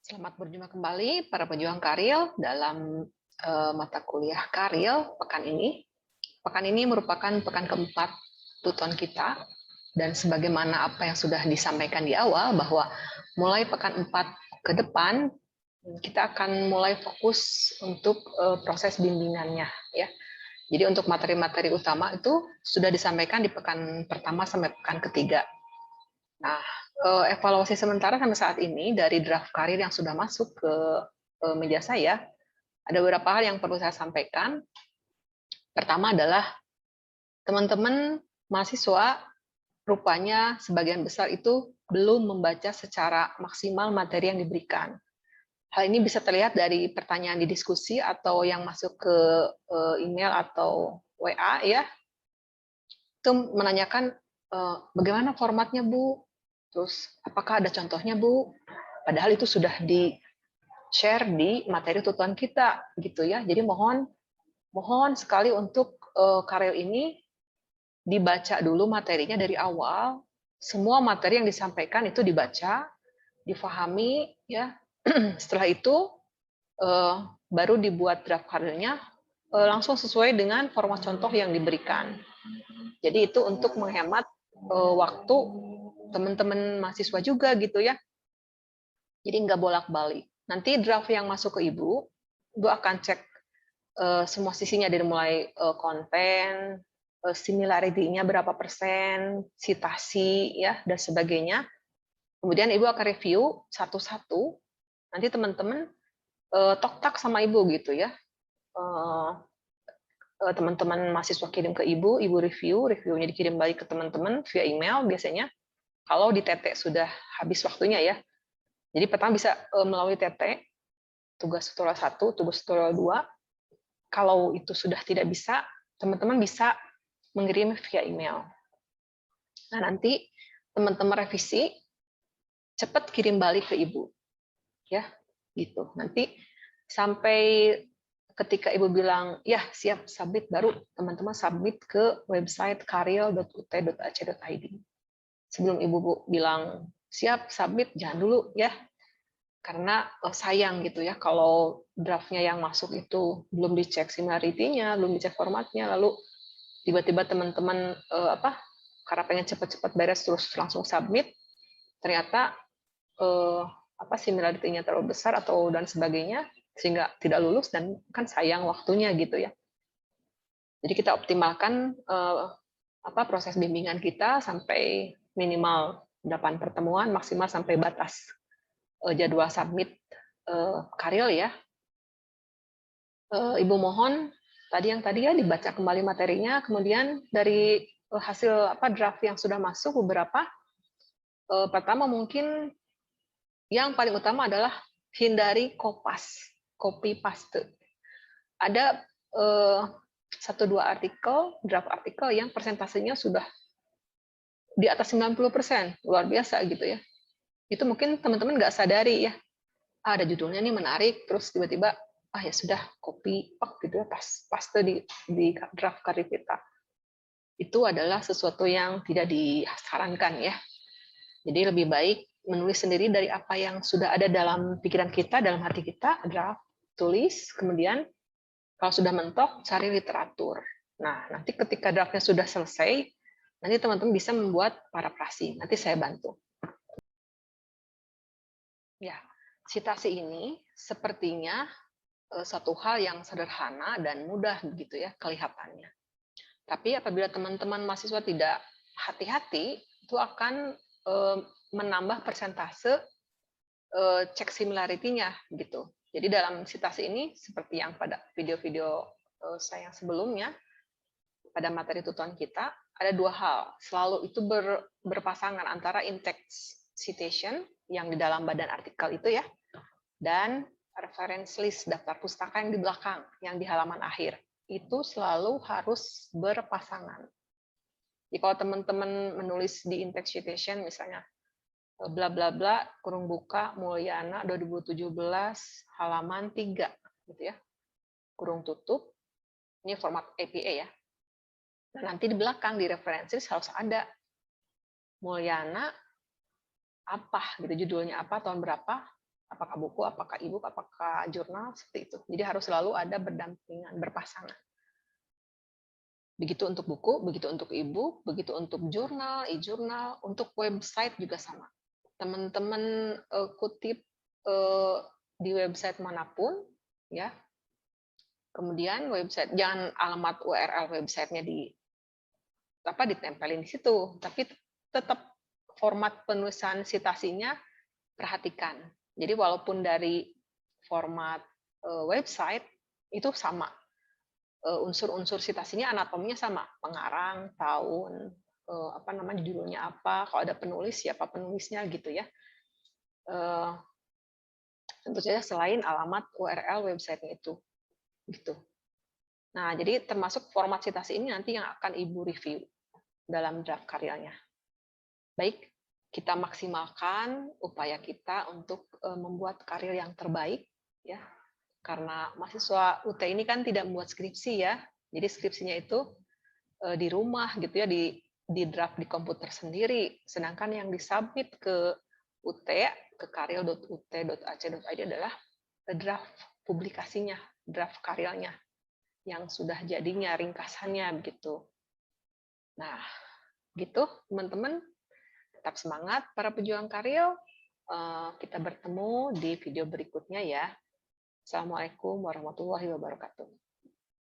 Selamat berjumpa kembali para pejuang karir dalam mata kuliah karir pekan ini. Pekan ini merupakan pekan keempat tuton kita dan sebagaimana apa yang sudah disampaikan di awal bahwa mulai pekan 4 ke depan kita akan mulai fokus untuk proses bimbingannya ya. Jadi untuk materi-materi utama itu sudah disampaikan di pekan pertama sampai pekan ketiga. Nah, evaluasi sementara sampai saat ini dari draft karir yang sudah masuk ke meja saya, ada beberapa hal yang perlu saya sampaikan. Pertama adalah teman-teman mahasiswa rupanya sebagian besar itu belum membaca secara maksimal materi yang diberikan. Hal ini bisa terlihat dari pertanyaan di diskusi atau yang masuk ke email atau WA ya. Itu menanyakan bagaimana formatnya Bu, terus apakah ada contohnya Bu, padahal itu sudah di-share di materi tutoran kita gitu ya. Jadi mohon sekali untuk karya ini dibaca dulu materinya dari awal. Semua materi yang disampaikan itu dibaca, difahami ya. Setelah itu baru dibuat draft karyanya langsung sesuai dengan format contoh yang diberikan. Jadi itu untuk menghemat waktu teman-teman mahasiswa juga gitu ya. Jadi nggak bolak-balik. Nanti draft yang masuk ke Ibu akan cek semua sisinya dari mulai konten, similarity-nya berapa persen, citasi ya dan sebagainya. Kemudian Ibu akan review satu-satu. Nanti teman-teman talk sama Ibu gitu ya. Teman-teman mahasiswa kirim ke Ibu review, reviewnya dikirim balik ke teman-teman via email biasanya. Kalau di TT sudah habis waktunya ya. Jadi pertama bisa melalui TT, tugas tutorial 1, tugas tutorial 2. Kalau itu sudah tidak bisa, teman-teman bisa mengirim via email. Nah, nanti teman-teman revisi, cepat kirim balik ke Ibu. Ya, gitu. Nanti sampai ketika Ibu bilang, ya siap submit, baru teman-teman submit ke website karyo.ut.ac.id. Sebelum Ibu bilang, siap submit, jangan dulu ya. Karena sayang gitu ya, kalau draftnya yang masuk itu belum dicek similarity-nya, belum dicek formatnya, lalu tiba-tiba teman-teman karena pengen cepat-cepat beres terus langsung submit, ternyata similarity-nya terlalu besar atau dan sebagainya sehingga tidak lulus dan kan sayang waktunya gitu ya. Jadi kita optimalkan proses bimbingan kita sampai minimal 8 pertemuan, maksimal sampai batas jadwal submit karya ya. Ibu mohon tadi ya dibaca kembali materinya, kemudian dari hasil draft yang sudah masuk beberapa, pertama mungkin yang paling utama adalah hindari copy paste. Ada 1-2 artikel, draft artikel yang persentasenya sudah di atas 90%, luar biasa gitu ya. Itu mungkin teman-teman nggak sadari ya, ada judulnya nih menarik, terus tiba-tiba ya sudah copy gitu ya, paste di draft karya kita. Itu adalah sesuatu yang tidak disarankan ya. Jadi lebih baik menulis sendiri dari apa yang sudah ada dalam pikiran kita, dalam hati kita, draft, tulis, kemudian kalau sudah mentok, cari literatur. Nah, nanti ketika draftnya sudah selesai, nanti teman-teman bisa membuat parafrasi. Nanti saya bantu. Ya, citasi ini sepertinya satu hal yang sederhana dan mudah begitu ya kelihatannya. Tapi apabila teman-teman mahasiswa tidak hati-hati, itu akan menambah persentase cek similarity-nya gitu. Jadi dalam citasi ini seperti yang pada video-video saya yang sebelumnya, pada materi tutoran kita ada 2 hal. Selalu itu berpasangan antara in-text citation yang di dalam badan artikel itu ya, dan reference list daftar pustaka yang di belakang, yang di halaman akhir. Itu selalu harus berpasangan. Jadi kalau teman-teman menulis di in-text citation misalnya bla bla bla kurung buka Mulyana 2017 halaman 3 gitu ya. Kurung tutup. Ini format APA ya. Nah, nanti di belakang di referensi harus ada Mulyana apa gitu, judulnya apa, tahun berapa, Apakah buku, apakah e-book, apakah jurnal, seperti itu. Jadi harus selalu ada berdampingan, berpasangan. Begitu untuk buku, begitu untuk e-book, begitu untuk jurnal, e-jurnal, untuk website juga sama. Teman-teman kutip di website manapun, ya. Kemudian website jangan alamat URL websitenya ditempelin di situ, tapi tetap format penulisan citasinya perhatikan. Jadi walaupun dari format website itu sama, unsur-unsur citasinya, anatominya sama, pengarang, tahun, judulnya apa, kalau ada penulis siapa penulisnya gitu ya. Tentu saja selain alamat URL website-nya itu, gitu. Nah, jadi termasuk format citasi ini nanti yang akan Ibu review dalam draft karyanya. Baik, kita maksimalkan upaya kita untuk membuat karya yang terbaik, ya. Karena mahasiswa UT ini kan tidak membuat skripsi ya, jadi skripsinya itu di rumah gitu ya, di draft di komputer sendiri. Sedangkan yang disubmit ke UT, ke karya.ut.ac.id adalah draft publikasinya, draft karyanya yang sudah jadinya, ringkasannya begitu. Nah, gitu teman-teman. Tetap semangat para pejuang karya. Kita bertemu di video berikutnya ya. Assalamualaikum warahmatullahi wabarakatuh.